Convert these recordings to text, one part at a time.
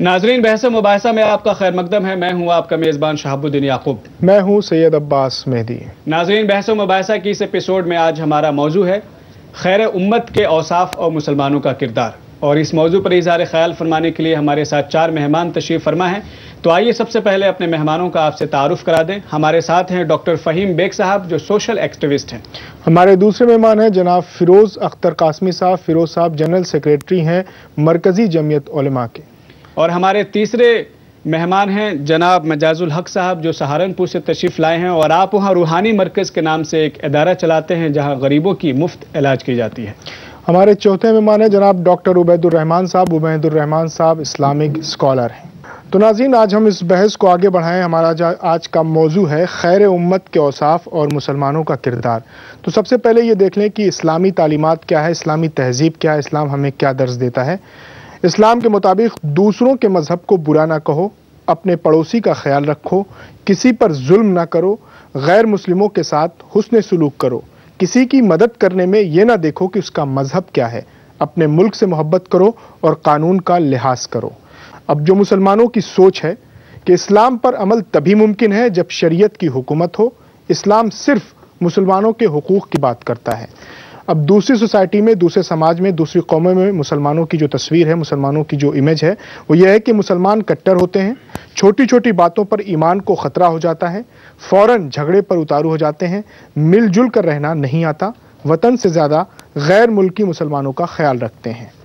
ناظرین، بحث مباحثہ میں آپ کا خیر مقدم ہے۔ میں ہوں آپ کا میزبان شہاب الدین یعقوب۔ میں ہوں سید عباس مہدی۔ ناظرین، بحث مباحثہ کی اس ایپیسوڈ میں آج ہمارا موضوع ہے خیر امت کے اوصاف اور مسلمانوں کا کردار، اور اس موضوع پر اظہار خیال فرمانے کے لیے ہمارے ساتھ 4 مہمان تشریف فرما ہیں۔ تو آئیے سب سے پہلے اپنے مہمانوں کا آپ سے تعارف کرا دیں۔ ہمارے ساتھ ہیں ڈاکٹر فہیم بیگ صاحب، جو سوشل ایکٹیوسٹ ہیں۔ ہمارے دوسرے مہمان ہیں جناب فیروز اختر قاسمی صاحب۔ فیروز صاحب جنرل سیکریٹری ہیں مرکزی جمعیت علماء کے۔ اور ہمارے تیسرے مہمان ہیں جناب مجاز الحق صاحب، جو سہارنپور سے تشریف لائے ہیں، اور آپ وہاں روحانی مرکز کے نام سے ایک ادارہ چلاتے ہیں جہاں غریبوں کی مفت علاج کی جاتی ہے۔ ہمارے چوتھے مہمان ہیں جناب ڈاکٹر عبید الرحمان صاحب۔ عبید الرحمان صاحب اسلامک اسکالر ہیں۔ تو ناظرین، آج ہم اس بحث کو آگے بڑھائیں۔ ہمارا آج کا موضوع ہے خیر امت کے اوصاف اور مسلمانوں کا کردار۔ تو سب سے پہلے یہ دیکھ لیں کہ اسلامی تعلیمات کیا ہے، اسلامی تہذیب کیا ہے، اسلام ہمیں کیا درس دیتا ہے۔ اسلام کے مطابق دوسروں کے مذہب کو برا نہ کہو، اپنے پڑوسی کا خیال رکھو، کسی پر ظلم نہ کرو، غیر مسلموں کے ساتھ حسن سلوک کرو، کسی کی مدد کرنے میں یہ نہ دیکھو کہ اس کا مذہب کیا ہے، اپنے ملک سے محبت کرو اور قانون کا لحاظ کرو۔ اب جو مسلمانوں کی سوچ ہے کہ اسلام پر عمل تبھی ممکن ہے جب شریعت کی حکومت ہو، اسلام صرف مسلمانوں کے حقوق کی بات کرتا ہے۔ اب دوسری سوسائٹی میں، دوسرے سماج میں، دوسری قوموں میں مسلمانوں کی جو تصویر ہے، مسلمانوں کی جو امیج ہے، وہ یہ ہے کہ مسلمان کٹر ہوتے ہیں، چھوٹی چھوٹی باتوں پر ایمان کو خطرہ ہو جاتا ہے، فوراً جھگڑے پر اتارو ہو جاتے ہیں، مل جل کر رہنا نہیں آتا، وطن سے زیادہ غیر ملکی مسلمانوں کا خیال رکھتے ہیں۔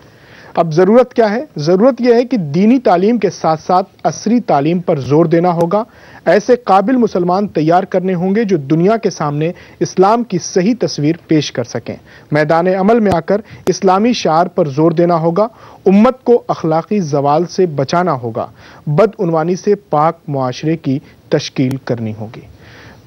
اب ضرورت کیا ہے؟ ضرورت یہ ہے کہ دینی تعلیم کے ساتھ ساتھ عصری تعلیم پر زور دینا ہوگا۔ ایسے قابل مسلمان تیار کرنے ہوں گے جو دنیا کے سامنے اسلام کی صحیح تصویر پیش کر سکیں۔ میدان عمل میں آ کر اسلامی شعار پر زور دینا ہوگا۔ امت کو اخلاقی زوال سے بچانا ہوگا۔ بدعنوانی سے پاک معاشرے کی تشکیل کرنی ہوگی۔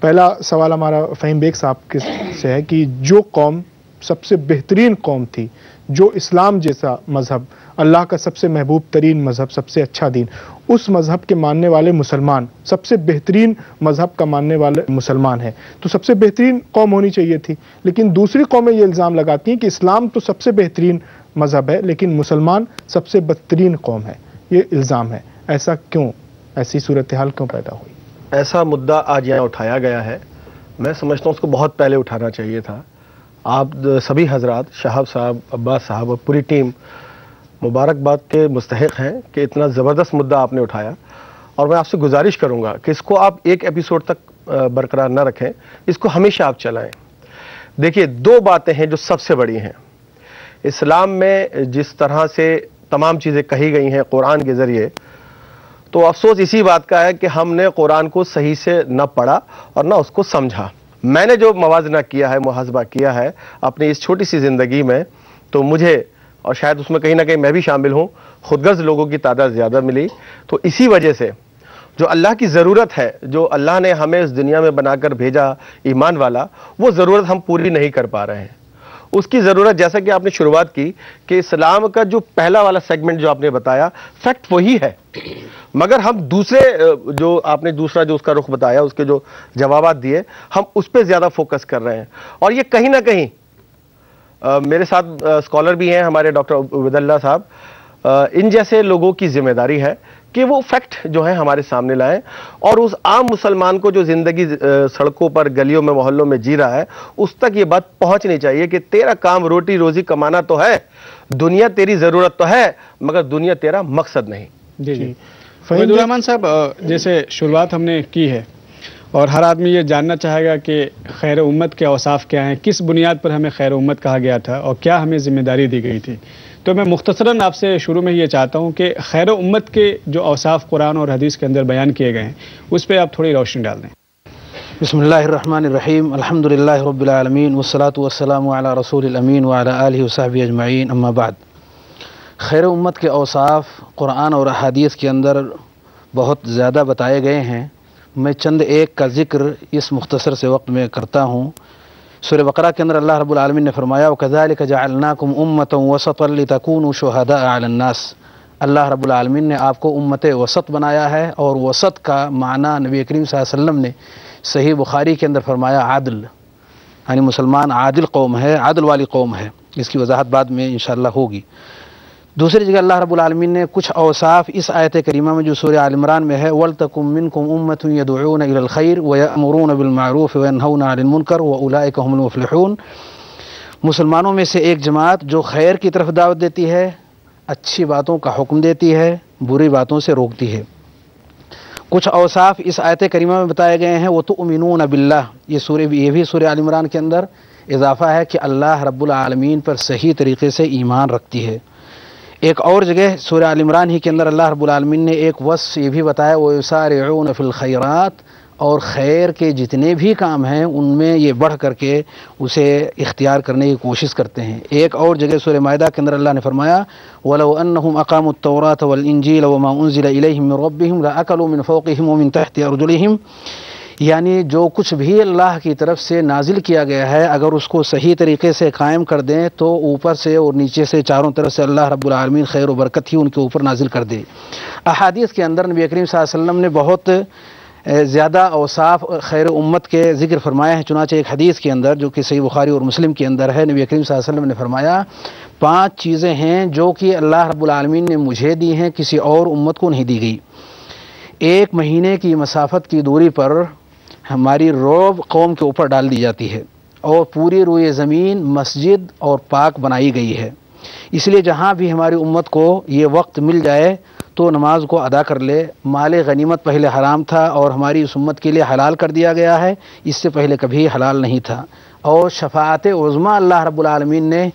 پہلا سوال ہمارا فہیم بیگ صاحب سے ہے کہ جو قوم سب سے بہترین قوم تھی، جو اسلام جیسا مذہب، اللہ کا سب سے محبوب ترین مذہب، سب سے اچھا دین، اس مذہب کے ماننے والے مسلمان، سب سے بہترین مذہب کا ماننے والے مسلمان ہیں، تو سب سے بہترین قوم ہونی چاہیے تھی۔ لیکن دوسری قومیں یہ الزام لگاتی ہیں کہ اسلام تو سب سے بہترین مذہب ہے لیکن مسلمان سب سے بدترین قوم ہے۔ یہ الزام ہے، ایسا کیوں؟ ایسی صورتحال کیوں پیدا ہوئی؟ ایسا مدعا آج یہاں اٹھایا گیا ہے، میں سمجھتا ہوں اس کو بہت پہلے اٹھانا چاہیے تھا۔ آپ سبھی حضرات، شہاب صاحب، عباس صاحب اور پوری ٹیم مبارکباد کے مستحق ہیں کہ اتنا زبردست مدعا آپ نے اٹھایا، اور میں آپ سے گزارش کروں گا کہ اس کو آپ ایک ایپیسوڈ تک برقرار نہ رکھیں، اس کو ہمیشہ آپ چلائیں۔ دیکھیے، 2 باتیں ہیں جو سب سے بڑی ہیں اسلام میں۔ جس طرح سے تمام چیزیں کہی گئی ہیں قرآن کے ذریعے، تو افسوس اسی بات کا ہے کہ ہم نے قرآن کو صحیح سے نہ پڑھا اور نہ اس کو سمجھا۔ میں نے جو موازنہ کیا ہے، محاسبہ کیا ہے اپنی اس چھوٹی سی زندگی میں، تو مجھے، اور شاید اس میں کہیں نہ کہیں میں بھی شامل ہوں، خود غرض لوگوں کی تعداد زیادہ ملی۔ تو اسی وجہ سے جو اللہ کی ضرورت ہے، جو اللہ نے ہمیں اس دنیا میں بنا کر بھیجا ایمان والا، وہ ضرورت ہم پوری نہیں کر پا رہے ہیں۔ اس کی ضرورت، جیسا کہ آپ نے شروعات کی کہ اسلام کا جو پہلا والا سیگمنٹ جو آپ نے بتایا، فیکٹ وہی ہے، مگر ہم دوسرے جو آپ نے دوسرا جو اس کا رخ بتایا، اس کے جو جوابات دیے، ہم اس پہ زیادہ فوکس کر رہے ہیں۔ اور یہ کہیں نہ کہیں میرے ساتھ اسکالر بھی ہیں ہمارے ڈاکٹر عبید اللہ صاحب، ان جیسے لوگوں کی ذمہ داری ہے کہ وہ فیکٹ جو ہیں ہمارے سامنے لائیں، اور اس عام مسلمان کو جو زندگی سڑکوں پر، گلیوں میں، محلوں میں جی رہا ہے، اس تک یہ بات پہنچنی چاہیے کہ تیرا کام روٹی روزی کمانا تو ہے، دنیا تیری ضرورت تو ہے، مگر دنیا تیرا مقصد نہیں۔ جی عبید الرحمان صاحب، جیسے شروعات ہم نے کی ہے، اور ہر آدمی یہ جاننا چاہے گا کہ خیر امت کے اوصاف کیا ہیں، کس بنیاد پر ہمیں خیر امت کہا گیا تھا، اور کیا ہمیں ذمہ داری دی گئی تھی۔ تو میں مختصراً آپ سے شروع میں یہ چاہتا ہوں کہ خیر امت کے جو اوصاف قرآن اور حدیث کے اندر بیان کیے گئے ہیں، اس پہ آپ تھوڑی روشنی ڈال دیں۔ بسم اللہ الرحمن الرحیم، الحمدللہ رب العالمین، والصلاة والسلام علی رسول الامین وعلی آلہ وصحبہ اجمعین، اما بعد۔ خیر امت کے اوصاف قرآن اور احادیث کے اندر بہت زیادہ بتائے گئے ہیں۔ میں چند ایک کا ذکر اس مختصر سے وقت میں کرتا ہوں۔ سورہ بقرہ کے اندر اللہ رب العالمین نے فرمایا وَكَذَلِكَ جَعَلْنَاكُمْ أُمَّةً وَسَطًا لِتَكُونُوا شُهَدَاءَ عَلَى النَّاسِ۔ اللہ رب العالمین نے آپ کو امت وسط بنایا ہے، اور وسط کا معنی نبی کریم صلی اللہ علیہ وسلم نے صحیح بخاری کے اندر فرمایا عادل، یعنی مسلمان عادل قوم ہے، عادل والی قوم ہے۔ اس کی وضاحت بعد میں انشاءاللہ ہوگی۔ دوسری جگہ اللہ رب العالمین نے کچھ اوصاف اس آیت کریمہ میں جو سورہ آل عمران میں ہے وَلْتَكُمْ مِنْكُمْ أُمَّةٌ يَدْعُونَ إِلَى الْخَيْرِ وَيَأْمُرُونَ بِالْمَعْرُوفِ وَيَنْهَوْنَ عَنِ الْمُنكَرِ وَأُولَٰئِكَ هُمُ الْمُفْلِحُونَ، مسلمانوں میں سے ایک جماعت جو خیر کی طرف دعوت دیتی ہے، اچھی باتوں کا حکم دیتی ہے، بری باتوں سے روکتی ہے۔ کچھ اوصاف اس آیت کریمہ میں بتائے گئے ہیں، وَتُؤْمِنُونَ بِاللَّهِ، یہ بھی سورہ آل عمران کے اندر اضافہ ہے کہ اللہ رب العالمین پر صحیح طریقے سے ایمان رکھتی ہے۔ ایک اور جگہ سورہ آل عمران ہی کے اندر اللہ رب العالمین نے ایک وصف یہ بھی بتایا وَيُسَارِعُونَ فِي الْخَيْرَاتِ، اور خیر کے جتنے بھی کام ہیں ان میں یہ بڑھ کر کے اسے اختیار کرنے کی کوشش کرتے ہیں۔ ایک اور جگہ سورہ مائدہ کے اندر اللہ نے فرمایا وَلَوْ أَنَّهُمْ أَقَامُوا التَّوْرَاةَ وَالْإِنْجِيلَ وَمَا أُنزِلَ إِلَيْهِمْ مِنْ رَبِّهِمْ لَأَكَلُوا مِنْ فَوْقِهِمْ وَمِنْ تَحْتِ أَرْجُلِهِمْ، یعنی جو کچھ بھی اللہ کی طرف سے نازل کیا گیا ہے اگر اس کو صحیح طریقے سے قائم کر دیں تو اوپر سے اور نیچے سے چاروں طرف سے اللہ رب العالمین خیر و برکت ہی ان کے اوپر نازل کر دے۔ احادیث کے اندر نبی کریم صلی اللہ علیہ وسلم نے بہت زیادہ اوصاف خیر امت کے ذکر فرمایا ہے، چنانچہ ایک حدیث کے اندر جو کہ صحیح بخاری اور مسلم کے اندر ہے، نبی کریم صلی اللہ علیہ وسلم نے فرمایا 5 چیزیں ہیں جو کہ اللہ رب العالمین نے مجھے دی ہیں، کسی اور امت کو نہیں دی گئی۔ 1 مہینے کی مسافت کی دوری پر ہماری روب قوم کے اوپر ڈال دی جاتی ہے اور پوری روئے زمین مسجد اور پاک بنائی گئی ہے، اس لیے جہاں بھی ہماری امت کو یہ وقت مل جائے تو نماز کو ادا کر لے۔ مال غنیمت پہلے حرام تھا اور ہماری اس امت کے لیے حلال کر دیا گیا ہے، اس سے پہلے کبھی حلال نہیں تھا، اور شفاعت عظمیٰ اللہ رب العالمین نے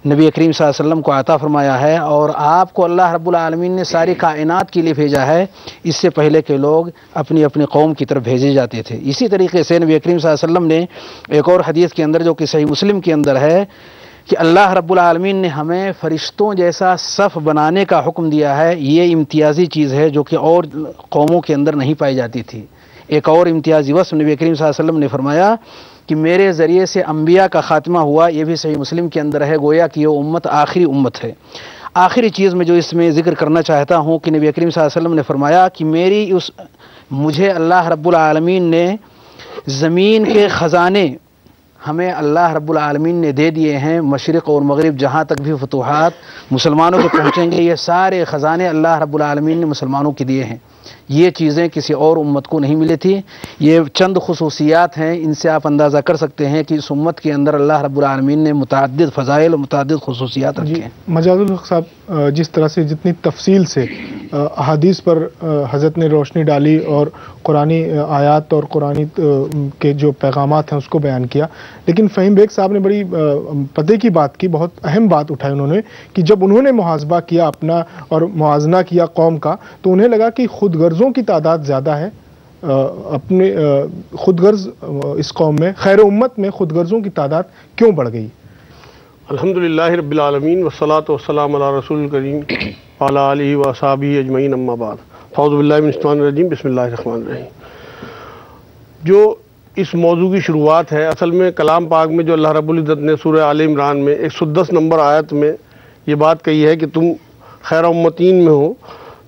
نبی کریم صلی اللہ علیہ وسلم کو عطا فرمایا ہے، اور آپ کو اللہ رب العالمین نے ساری کائنات کے لیے بھیجا ہے، اس سے پہلے کے لوگ اپنی اپنی قوم کی طرف بھیجے جاتے تھے۔ اسی طریقے سے نبی کریم صلی اللہ علیہ وسلم نے ایک اور حدیث کے اندر جو کہ صحیح مسلم کے اندر ہے کہ اللہ رب العالمین نے ہمیں فرشتوں جیسا صف بنانے کا حکم دیا ہے، یہ امتیازی چیز ہے جو کہ اور قوموں کے اندر نہیں پائی جاتی تھی۔ ایک اور امتیازی وصف نبی کریم صلی اللہ علیہ وسلم نے فرمایا کہ میرے ذریعے سے انبیاء کا خاتمہ ہوا، یہ بھی صحیح مسلم کے اندر ہے، گویا کہ یہ امت آخری امت ہے۔ آخری چیز میں جو اس میں ذکر کرنا چاہتا ہوں کہ نبی کریم صلی اللہ علیہ وسلم نے فرمایا کہ مجھے اللہ رب العالمین نے زمین کے خزانے ہمیں اللہ رب العالمین نے دے دیے ہیں، مشرق اور مغرب جہاں تک بھی فتوحات مسلمانوں کے پہنچیں گے یہ سارے خزانے اللہ رب العالمین نے مسلمانوں کے دیے ہیں۔ یہ چیزیں کسی اور امت کو نہیں ملی تھی۔ یہ چند خصوصیات ہیں، ان سے آپ اندازہ کر سکتے ہیں کہ اس امت کے اندر اللہ رب العالمین نے متعدد فضائل اور متعدد خصوصیات رکھے ہیں۔ مجاز الحق صاحب، جس طرح سے جتنی تفصیل سے احادیث پر حضرت نے روشنی ڈالی اور قرآنی آیات اور قرآنی کے جو پیغامات ہیں اس کو بیان کیا، لیکن فہیم بیگ صاحب نے بڑی پتے کی بات کی، بہت اہم بات اٹھائی انہوں نے کہ جب انہوں نے محاسبہ کیا اپنا اور موازنہ کیا قوم کا تو انہیں لگا کہ خود غرضوں کی تعداد زیادہ ہے، اپنے خود غرض اس قوم میں، خیر امت میں خود غرضوں کی تعداد کیوں بڑھ گئی؟ الحمدللہ رب العالمین والصلاة والسلام علی رسول الکریم وعلی آلہ وصحبہ اجمعین، اما بعد، اعوذ باللہ من الشیطان الرجیم، بسم اللہ الرحمن الرحیم۔ جو اس موضوع کی شروعات ہے، اصل میں کلام پاک میں جو اللہ رب العزت نے سورہ آل عمران میں 110 نمبر آیت میں یہ بات کہی ہے کہ تم خیر امتین میں ہو،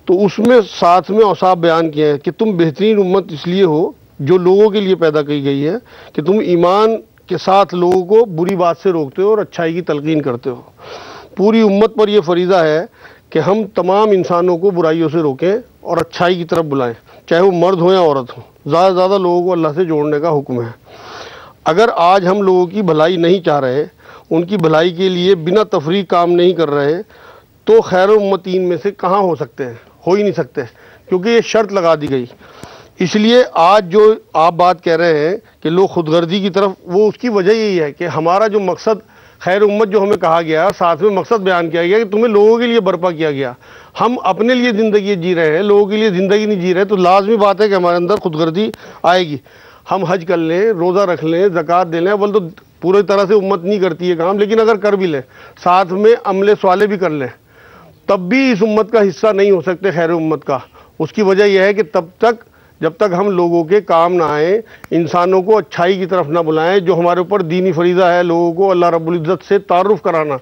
تو اس میں ساتھ میں اوصاف بیان کیا ہے کہ تم بہترین امت اس لیے ہو جو لوگوں کے لیے پیدا کی گئی ہے کہ تم ایمان کے ساتھ لوگوں کو بری بات سے روکتے ہو اور اچھائی کی تلقین کرتے ہو۔ پوری امت پر یہ فریضہ ہے کہ ہم تمام انسانوں کو برائیوں سے روکیں اور اچھائی کی طرف بلائیں، چاہے وہ مرد ہو یا عورت ہو۔ زیادہ سے زیادہ لوگوں کو اللہ سے جوڑنے کا حکم ہے۔ اگر آج ہم لوگوں کی بھلائی نہیں چاہ رہے، ان کی بھلائی کے لیے بنا تفریق کام نہیں کر رہے، تو خیر امتین میں سے کہاں ہو سکتے ہیں؟ ہو ہی نہیں سکتے، کیونکہ یہ شرط لگا دی گئی۔ اس لیے آج جو آپ بات کہہ رہے ہیں کہ لوگ خود غرضی کی طرف، وہ اس کی وجہ یہی ہے کہ ہمارا جو مقصد خیر امت جو ہمیں کہا گیا، ساتھ میں مقصد بیان کیا گیا کہ تمہیں لوگوں کے لیے برپا کیا گیا۔ ہم اپنے لیے زندگی جی رہے ہیں، لوگوں کے لیے زندگی نہیں جی رہے، تو لازمی بات ہے کہ ہمارے اندر خود غرضی آئے گی۔ ہم حج کر لیں، روزہ رکھ لیں، زکوٰۃ دے لیں، اول تو پوری طرح سے امت نہیں کرتی ہے کام، لیکن اگر کر بھی لیں، ساتھ میں عمل صالح بھی کر لیں، تب بھی اس امت کا حصہ نہیں ہو سکتے خیر امت کا۔ اس کی وجہ یہ ہے کہ جب تک ہم لوگوں کے کام نہ آئیں، انسانوں کو اچھائی کی طرف نہ بلائیں، جو ہمارے اوپر دینی فریضہ ہے لوگوں کو اللہ رب العزت سے تعارف کرانا،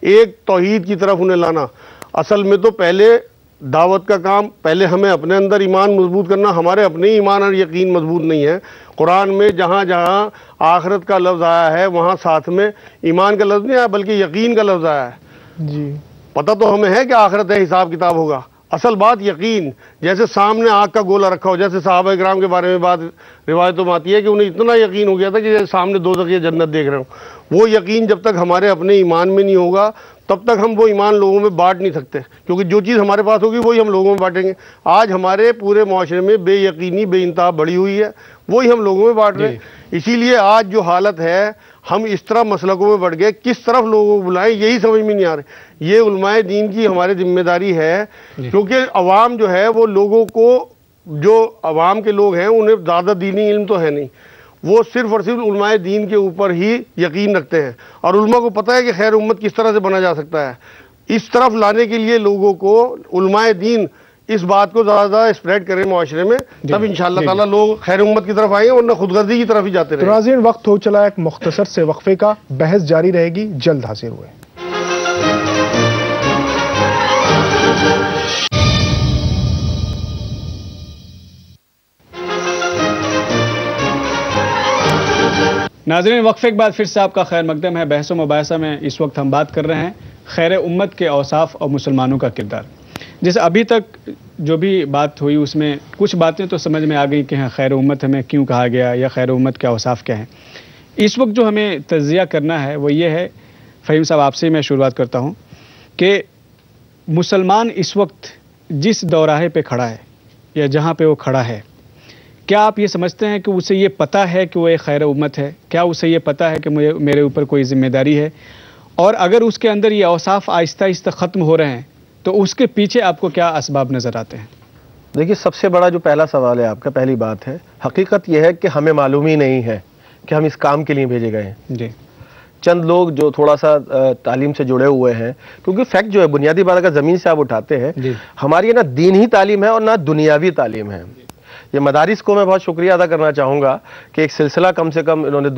ایک توحید کی طرف انہیں لانا۔ اصل میں تو پہلے دعوت کا کام، پہلے ہمیں اپنے اندر ایمان مضبوط کرنا، ہمارے اپنے ایمان اور یقین مضبوط نہیں ہے۔ قرآن میں جہاں جہاں آخرت کا لفظ آیا ہے وہاں ساتھ میں ایمان کا لفظ نہیں آیا بلکہ یقین کا لفظ آیا ہے۔ جی، پتہ تو ہمیں ہے کہ آخرت ہے، حساب کتاب ہوگا، اصل بات یقین. جیسے سامنے آگ کا گولا رکھا ہو، جیسے صحابہ کرام کے بارے میں بات روایتوں میں آتی ہے کہ انہیں اتنا یقین ہو گیا تھا کہ سامنے دوزخ یا جنت دیکھ رہے ہوں. وہ یقین جب تک ہمارے اپنے ایمان میں نہیں ہوگا تب تک ہم وہ ایمان لوگوں میں بانٹ نہیں سکتے، کیونکہ جو چیز ہمارے پاس ہوگی وہی ہم لوگوں میں بانٹیں گے. آج ہمارے پورے معاشرے میں بے یقینی بے انتہا بڑھی ہوئی ہے، وہی ہم لوگوں میں بانٹ رہے ہیں. اسی لیے آج جو حالت ہے ہم اس طرح مسلکوں میں بڑھ گئے، کس طرف لوگوں کو بلائیں یہی سمجھ میں نہیں آ رہے. یہ علماء دین کی ہماری ذمہ داری ہے، کیونکہ عوام جو ہے وہ لوگوں کو، جو عوام کے لوگ ہیں انہیں زیادہ دینی علم تو ہے نہیں، وہ صرف اور صرف علماء دین کے اوپر ہی یقین رکھتے ہیں، اور علماء کو پتہ ہے کہ خیر امت کس طرح سے بنا جا سکتا ہے. اس طرف لانے کے لیے لوگوں کو علماء دین اس بات کو زیادہ اسپریڈ کریں معاشرے میں، تب انشاءاللہ تعالیٰ لوگ خیر امت کی طرف آئیں گے، ورنہ خود غرضی کی طرف ہی جاتے رہیں. ناظرین وقت ہو چلا ایک مختصر سے وقفے کا، بحث جاری رہے گی، جلد حاضر ہوئے. ناظرین وقفے کے بعد پھر سے آپ کا خیر مقدم ہے. بحث و مباحثہ میں اس وقت ہم بات کر رہے ہیں خیر امت کے اوصاف اور مسلمانوں کا کردار. جیسے ابھی تک جو بھی بات ہوئی اس میں کچھ باتیں تو سمجھ میں آ گئی کہ ہاں خیر امت ہمیں کیوں کہا گیا یا خیر امت کے اوصاف کیا ہیں. اس وقت جو ہمیں تجزیہ کرنا ہے وہ یہ ہے، فہیم صاحب آپ سے میں شروعات کرتا ہوں، کہ مسلمان اس وقت جس دوراہے پہ کھڑا ہے یا جہاں پہ وہ کھڑا ہے، کیا آپ یہ سمجھتے ہیں کہ اسے یہ پتہ ہے کہ وہ ایک خیر امت ہے؟ کیا اسے یہ پتہ ہے کہ میرے اوپر کوئی ذمہ داری ہے؟ اور اگر اس کے اندر یہ اوصاف آہستہ آہستہ ختم ہو رہے ہیں تو اس کے پیچھے آپ کو کیا اسباب نظر آتے ہیں؟ دیکھیے، سب سے بڑا جو پہلا سوال ہے آپ کا، پہلی بات ہے، حقیقت یہ ہے کہ ہمیں معلوم ہی نہیں ہے کہ ہم اس کام کے لیے بھیجے گئے ہیں. جی. چند لوگ جو تھوڑا سا تعلیم سے جڑے ہوئے ہیں، کیونکہ فیکٹ جو ہے بنیادی بات اگر زمین سے آپ اٹھاتے ہیں، ہماری نہ دینی تعلیم ہے اور نہ دنیاوی تعلیم ہے. یہ مدارس کو میں بہت شکریہ ادا کرنا چاہوں گا کہ ایک سلسلہ کم سے کم انہوں نے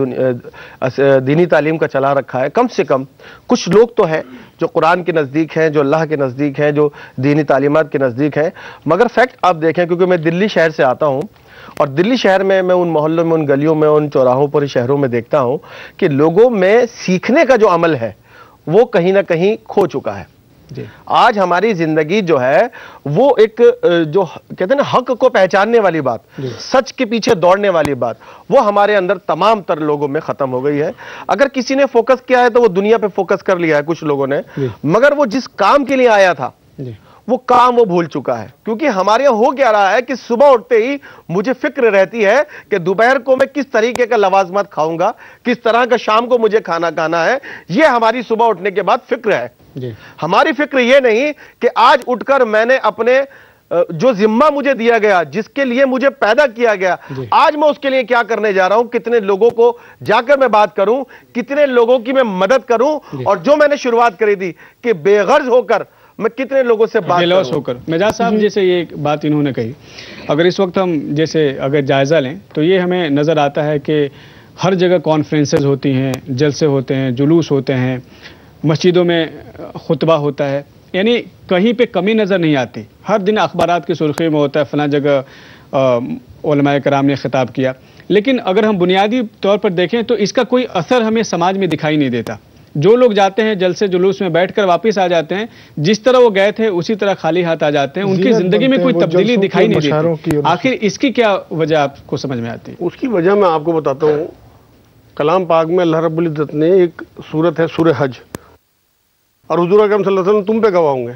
دینی تعلیم کا چلا رکھا ہے. کم سے کم کچھ لوگ تو ہیں جو قرآن کے نزدیک ہیں، جو اللہ کے نزدیک ہیں، جو دینی تعلیمات کے نزدیک ہیں. مگر فیکٹ آپ دیکھیں، کیونکہ میں دلی شہر سے آتا ہوں، اور دلی شہر میں ان محلوں میں، ان گلیوں میں، ان چوراہوں پر، شہروں میں دیکھتا ہوں کہ لوگوں میں سیکھنے کا جو عمل ہے وہ کہیں نہ کہیں کھو چکا ہے. آج ہماری زندگی جو ہے وہ ایک جو کہتے ہیں نا حق کو پہچاننے والی بات، سچ کے پیچھے دوڑنے والی بات، وہ ہمارے اندر تمام تر لوگوں میں ختم ہو گئی ہے. اگر کسی نے فوکس کیا ہے تو وہ دنیا پہ فوکس کر لیا ہے کچھ لوگوں نے، مگر وہ جس کام کے لیے آیا تھا وہ کام وہ بھول چکا ہے. کیونکہ ہمارے یہاں ہو کیا رہا ہے کہ صبح اٹھتے ہی مجھے فکر رہتی ہے کہ دوپہر کو میں کس طریقے کا لوازمات کھاؤں گا، کس طرح کا شام کو مجھے کھانا کھانا ہے. یہ ہماری صبح اٹھنے کے بعد فکر ہے. ہماری فکر یہ نہیں کہ آج اٹھ کر میں نے اپنے جو ذمہ مجھے دیا گیا، جس کے لیے مجھے پیدا کیا گیا، آج میں اس کے لیے کیا کرنے جا رہا ہوں، کتنے لوگوں کو جا کر میں بات کروں، کتنے لوگوں کی میں مدد کروں، اور جو میں نے شروعات کری تھی کہ بے غرض ہو کر میں کتنے لوگوں سے بات کروں. ہو کر مجاز صاحب جیسے یہ بات انہوں نے کہی، اگر اس وقت ہم جیسے اگر جائزہ لیں تو یہ ہمیں نظر آتا ہے کہ ہر جگہ کانفرنسز ہوتی ہیں، جلسے ہوتے ہیں، جلوس ہوتے ہیں، مسجدوں میں خطبہ ہوتا ہے، یعنی کہیں پہ کمی نظر نہیں آتی. ہر دن اخبارات کی سرخی میں ہوتا ہے فلاں جگہ علماء کرام نے خطاب کیا. لیکن اگر ہم بنیادی طور پر دیکھیں تو اس کا کوئی اثر ہمیں سماج میں دکھائی نہیں دیتا. جو لوگ جاتے ہیں جلسے جلوس میں بیٹھ کر واپس آ جاتے ہیں، جس طرح وہ گئے تھے اسی طرح خالی ہاتھ آ جاتے ہیں، ان کی زندگی میں کوئی تبدیلی دکھائی نہیں دیتی. آخر اس کی کیا وجہ آپ کو سمجھ میں آتی ہے؟ اس کی وجہ میں آپ کو بتاتا ہوں. کلام پاک میں اللہ رب العزت نے ایک سورت ہے سورہ حج، اور حضور اکرم صلی اللہ علیہ وسلم تم پہ گواہ ہوں گے،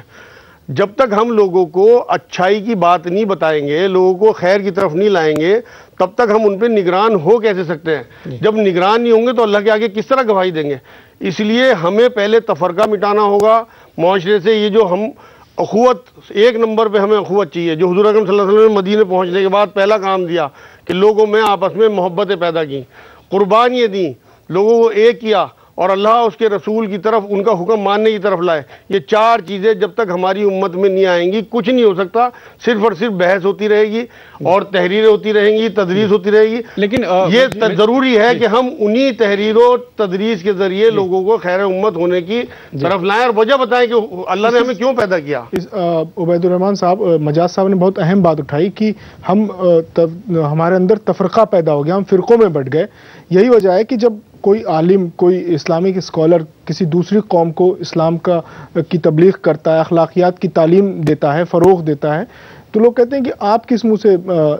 جب تک ہم لوگوں کو اچھائی کی بات نہیں بتائیں گے، لوگوں کو خیر کی طرف نہیں لائیں گے، تب تک ہم ان پہ نگران ہو کیسے سکتے ہیں؟ جب نگران نہیں ہوں گے تو اللہ کے آگے کس طرح گواہی دیں گے؟ اس لیے ہمیں پہلے تفرقہ مٹانا ہوگا معاشرے سے. یہ جو ہم اخوت، ایک نمبر پہ ہمیں اخوت چاہیے، جو حضور اکرم صلی اللہ علیہ وسلم نے مدینے پہنچنے کے بعد پہلا کام دیا کہ لوگوں میں آپس میں محبتیں پیدا کی، قربانیاں دیں، لوگوں کو ایک کیا، اور اللہ اس کے رسول کی طرف ان کا حکم ماننے کی طرف لائے. یہ چار چیزیں جب تک ہماری امت میں نہیں آئیں گی کچھ نہیں ہو سکتا. صرف اور صرف بحث ہوتی رہے گی اور تحریریں ہوتی رہیں گی، تدریس ہوتی رہے گی. لیکن یہ ضروری ہے کہ ہم انہی تحریر و تدریس کے ذریعے لوگوں کو خیر امت ہونے کی طرف لائیں اور وجہ بتائیں کہ اللہ نے ہمیں کیوں پیدا کیا. عبید الرحمان صاحب، مجاز صاحب نے بہت اہم بات اٹھائی کہ ہمارے اندر تفرقہ پیدا ہو گیا، ہم فرقوں میں بٹ گئے. یہی وجہ ہے کہ جب کوئی عالم، کوئی اسلامک اسکالر کسی دوسری قوم کو اسلام کی تبلیغ کرتا ہے، اخلاقیات کی تعلیم دیتا ہے، فروغ دیتا ہے، تو لوگ کہتے ہیں کہ آپ کس منہ سے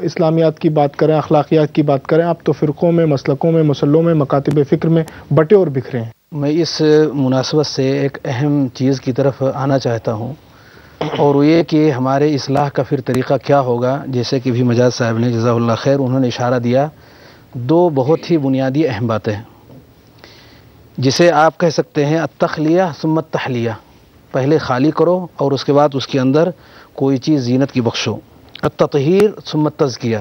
اسلامیات کی بات کریں، اخلاقیات کی بات کریں، آپ تو فرقوں میں، مسلکوں میں، مسلوں میں، مکاتب فکر میں بٹے اور بکھرے ہیں۔ میں اس مناسبت سے ایک اہم چیز کی طرف آنا چاہتا ہوں، اور وہ یہ کہ ہمارے اصلاح کا پھر طریقہ کیا ہوگا۔ جیسے کہ بھی مجاز صاحب نے جزاہ اللہ خیر انہوں نے اشارہ دیا، دو بہت ہی بنیادی اہم باتیں ہیں جسے آپ کہہ سکتے ہیں التخلیہ ثم التحلیہ، پہلے خالی کرو اور اس کے بعد اس کے اندر کوئی چیز زینت کی بخشو۔ التطہیر ثم التزکیہ،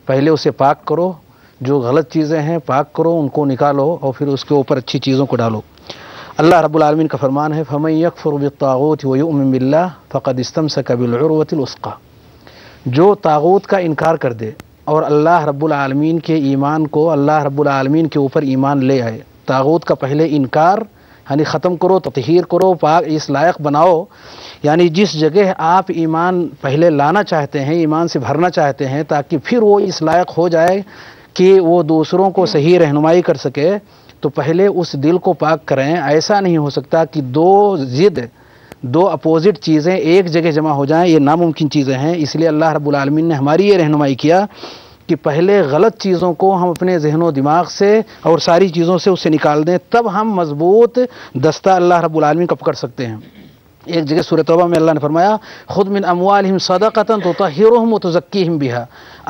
پہلے اسے پاک کرو، جو غلط چیزیں ہیں پاک کرو، ان کو نکالو اور پھر اس کے اوپر اچھی چیزوں کو ڈالو۔ اللہ رب العالمین کا فرمان ہے فَمَن يَكْفُرْ بِالطَّاغُوتِ وَيُؤْمِن بِاللَّهِ فَقَدِ اسْتَمْسَكَ بِالْعُرْوَةِ الْوُثْقَىٰ، جو طاغوت کا انکار کر دے اور اللہ رب العالمین کے ایمان کو، اللہ رب العالمین کے اوپر ایمان لے آئے، طاغوت کا پہلے انکار یعنی ختم کرو، تطہیر کرو، پاک اس لائق بناؤ، یعنی جس جگہ آپ ایمان پہلے لانا چاہتے ہیں، ایمان سے بھرنا چاہتے ہیں تاکہ پھر وہ اس لائق ہو جائے کہ وہ دوسروں کو صحیح رہنمائی کر سکے، تو پہلے اس دل کو پاک کریں۔ ایسا نہیں ہو سکتا کہ دو اپوزٹ چیزیں ایک جگہ جمع ہو جائیں، یہ ناممکن چیزیں ہیں۔ اس لیے اللہ رب العالمین نے ہماری یہ رہنمائی کیا کہ پہلے غلط چیزوں کو ہم اپنے ذہن و دماغ سے اور ساری چیزوں سے اسے نکال دیں، تب ہم مضبوط دستہ اللہ رب العالمین کا پکڑ سکتے ہیں۔ ایک جگہ سورہ توبہ میں اللہ نے فرمایا خُذْ مِنْ أَمْوَالِهِمْ صَدَقَةً تُطَهِّرُهُمْ وَتُزَكِّيهِمْ بِهَا،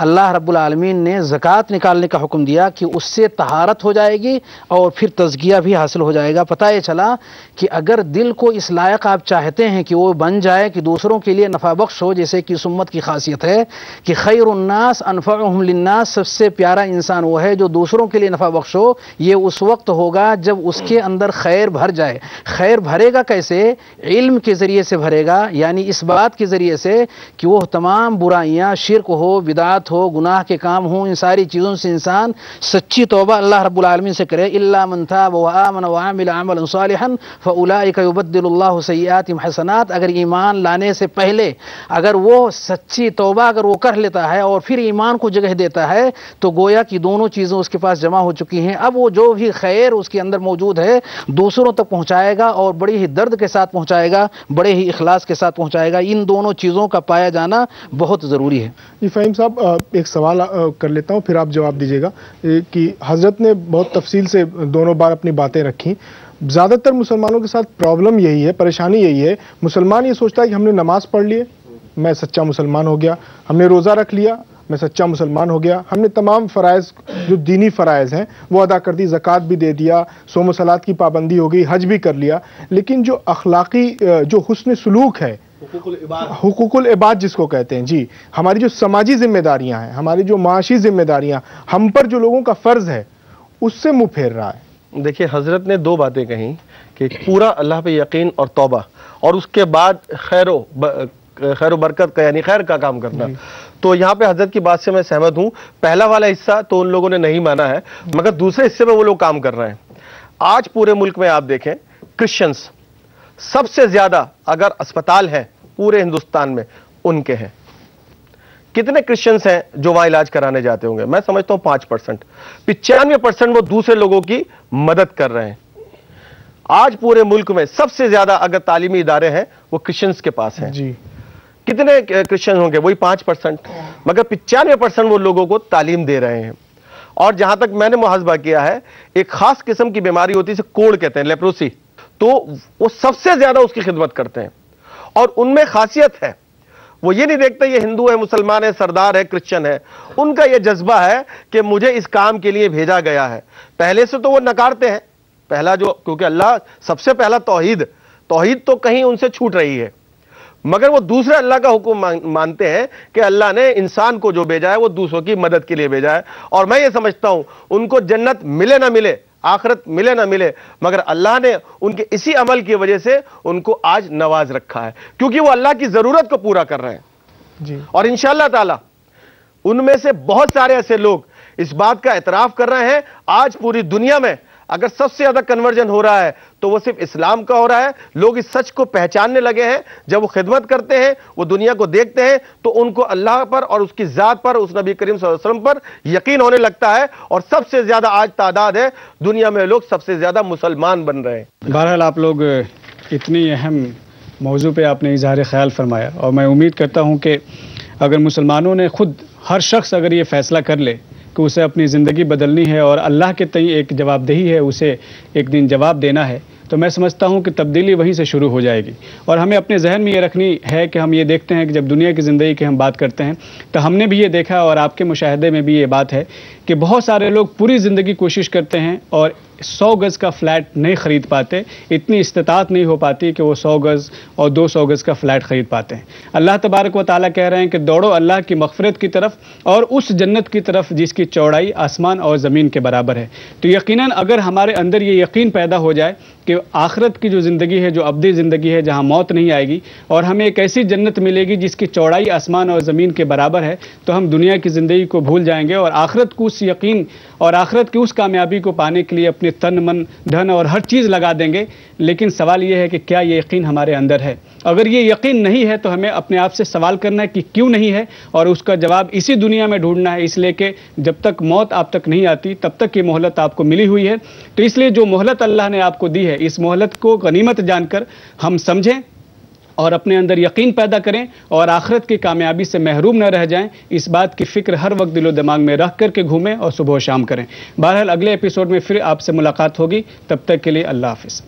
اللہ رب العالمین نے زکوٰۃ نکالنے کا حکم دیا کہ اس سے طہارت ہو جائے گی اور پھر تزکیہ بھی حاصل ہو جائے گا۔ پتہ یہ چلا کہ اگر دل کو اس لائق آپ چاہتے ہیں کہ وہ بن جائے کہ دوسروں کے لیے نفع بخش ہو، جیسے کہ اس امت کی خاصیت ہے کہ خیر الناس انفعهم للناس، سب سے پیارا انسان وہ ہے جو دوسروں کے لیے نفع بخش ہو، یہ اس وقت ہوگا جب اس کے اندر خیر بھر جائے۔ خیر بھرے گا کیسے؟ علم کے ذریعے سے بھرے گا، یعنی اس بات کے ذریعے سے کہ وہ تمام برائیاں، شرک ہو، بدعت ہو، گناہ کے کام ہوں، ان ساری چیزوں سے انسان سچی توبہ اللہ رب العالمین سے کرے۔ الا من تاب وآمن وعمل عملا صالحا فاولئک یبدل اللہ سیئاتہم حسنات، اگر ایمان لانے سے پہلے اگر وہ سچی توبہ اگر وہ کر لیتا ہے اور پھر ایمان کو جگہ دیتا ہے تو گویا کہ دونوں چیزیں اس کے پاس جمع ہو چکی ہیں۔ اب وہ جو بھی خیر اس کے اندر موجود ہے دوسروں تک پہنچائے گا اور بڑی ہی درد کے ساتھ پہنچائے گا، بڑے ہی اخلاص کے ساتھ پہنچائے گا۔ ان دونوں چیزوں کا پایا جانا بہت ضروری ہے۔ جی فہیم صاحب، ایک سوال کر لیتا ہوں پھر آپ جواب دیجیے گا کہ حضرت نے بہت تفصیل سے دونوں بار اپنی باتیں رکھی۔ زیادہ تر مسلمانوں کے ساتھ پرابلم یہی ہے، پریشانی یہی ہے، مسلمان یہ سوچتا ہے کہ ہم نے نماز پڑھ لی، میں سچا مسلمان ہو گیا، ہم نے روزہ رکھ لیا، میں سچا مسلمان ہو گیا، ہم نے تمام فرائض جو دینی فرائض ہیں وہ ادا کر دی، زکوٰۃ بھی دے دیا، صوم و صلات کی پابندی ہو گئی، حج بھی کر لیا، لیکن جو اخلاقی جو حسن سلوک ہے، حقوق العباد جس کو کہتے ہیں، جی ہماری جو سماجی ذمہ داریاں ہیں، ہماری جو معاشی ذمہ داریاں، ہم پر جو لوگوں کا فرض ہے، اس سے منہ پھیر رہا ہے۔ دیکھیے حضرت نے دو باتیں کہیں کہ پورا اللہ پہ یقین اور توبہ، اور اس کے بعد خیر و برکت کا یعنی خیر کا کام کرنا۔ تو یہاں پہ حضرت کی بات سے میں سہمت ہوں، پہلا والا حصہ تو ان لوگوں نے نہیں مانا ہے، مگر دوسرے حصے میں وہ لوگ کام کر رہے ہیں۔ آج پورے ملک میں آپ دیکھیں کرسچنز سب سے زیادہ اگر اسپتال ہیں پورے ہندوستان میں ان کے ہیں۔ کتنے کرسچنز ہیں جو وہاں علاج کرانے جاتے ہوں گے؟ میں سمجھتا ہوں 5%۔ 95% وہ دوسرے لوگوں کی مدد کر رہے ہیں۔ آج پورے ملک میں سب سے زیادہ اگر تعلیمی ادارے ہیں وہ کرسچنز کے پاس ہیں۔ جی کتنے کرسچن ہوں گے؟ وہی 5%، مگر 95% وہ لوگوں کو تعلیم دے رہے ہیں۔ اور جہاں تک میں نے محاسبہ کیا ہے، ایک خاص قسم کی بیماری ہوتی ہے اسے کوڑ کہتے ہیں، لیپروسی، تو وہ سب سے زیادہ اس کی خدمت کرتے ہیں۔ اور ان میں خاصیت ہے، وہ یہ نہیں دیکھتے یہ ہندو ہے، مسلمان ہے، سردار ہے، کرسچن ہے، ان کا یہ جذبہ ہے کہ مجھے اس کام کے لیے بھیجا گیا ہے۔ پہلے سے تو وہ نکارتے ہیں، پہلا جو کیونکہ اللہ سب سے پہلا توحید تو کہیں ان سے چھوٹ رہی ہے، مگر وہ دوسرے اللہ کا حکم مانتے ہیں کہ اللہ نے انسان کو جو بھیجا ہے وہ دوسروں کی مدد کے لیے بھیجا ہے۔ اور میں یہ سمجھتا ہوں ان کو جنت ملے نہ ملے، آخرت ملے نہ ملے، مگر اللہ نے ان کے اسی عمل کی وجہ سے ان کو آج نواز رکھا ہے، کیونکہ وہ اللہ کی ضرورت کو پورا کر رہے ہیں۔ جی اور انشاءاللہ تعالی ان میں سے بہت سارے ایسے لوگ اس بات کا اعتراف کر رہے ہیں۔ آج پوری دنیا میں اگر سب سے زیادہ کنورژن ہو رہا ہے تو وہ صرف اسلام کا ہو رہا ہے. لوگ اس سچ کو پہچاننے لگے ہیں. جب وہ خدمت کرتے ہیں, وہ دنیا کو دیکھتے ہیں, تو ان کو اللہ پر اور اس کی ذات پر, اس نبی کریم صلی اللہ علیہ وسلم پر یقین ہونے لگتا ہے. اور سب سے زیادہ آج تعداد ہے دنیا میں, لوگ سب سے زیادہ مسلمان بن رہے ہیں. بہرحال آپ لوگ اتنی اہم موضوع پہ آپ نے اظہار خیال فرمایا, اور میں امید کرتا ہوں کہ اگر مسلمانوں نے خود, ہر شخص اگر یہ فیصلہ کر لے کہ اسے اپنی زندگی بدلنی ہے اور اللہ کے تئیں ایک جواب دہی ہے, اسے ایک دن جواب دینا ہے, تو میں سمجھتا ہوں کہ تبدیلی وہیں سے شروع ہو جائے گی. اور ہمیں اپنے ذہن میں یہ رکھنی ہے کہ ہم یہ دیکھتے ہیں کہ جب دنیا کی زندگی کی ہم بات کرتے ہیں تو ہم نے بھی یہ دیکھا, اور آپ کے مشاہدے میں بھی یہ بات ہے کہ بہت سارے لوگ پوری زندگی کوشش کرتے ہیں اور 100 گز کا فلیٹ نہیں خرید پاتے, اتنی استطاعت نہیں ہو پاتی کہ وہ 100 گز اور 200 گز کا فلیٹ خرید پاتے ہیں. اللہ تبارک و تعالیٰ کہہ رہے ہیں کہ دوڑو اللہ کی مغفرت کی طرف اور اس جنت کی طرف جس کی چوڑائی آسمان اور زمین کے برابر ہے. تو یقیناً اگر ہمارے اندر یہ یقین پیدا ہو جائے کہ آخرت کی جو زندگی ہے, جو ابدی زندگی ہے, جہاں موت نہیں آئے گی اور ہمیں ایک ایسی جنت ملے گی جس کی چوڑائی آسمان اور زمین کے برابر ہے, تو ہم دنیا کی زندگی کو بھول جائیں گے اور آخرت کو اس یقین اور آخرت کی اس کامیابی کو پانے کے لیے اپنے تن من دھن اور ہر چیز لگا دیں گے. لیکن سوال یہ ہے کہ کیا یہ یقین ہمارے اندر ہے؟ اگر یہ یقین نہیں ہے تو ہمیں اپنے آپ سے سوال کرنا ہے کہ کیوں نہیں ہے, اور اس کا جواب اسی دنیا میں ڈھونڈنا ہے. اس لیے کہ جب تک موت آپ تک نہیں آتی تب تک یہ مہلت آپ کو ملی ہوئی ہے. تو اس لیے جو مہلت اللہ نے آپ کو دی ہے, اس مہلت کو غنیمت جان کر ہم سمجھیں اور اپنے اندر یقین پیدا کریں اور آخرت کی کامیابی سے محروم نہ رہ جائیں. اس بات کی فکر ہر وقت دل و دماغ میں رکھ کر کے گھومیں اور صبح و شام کریں. بہرحال اگلے ایپیسوڈ میں پھر آپ سے ملاقات ہوگی. تب تک کے لیے اللہ حافظ.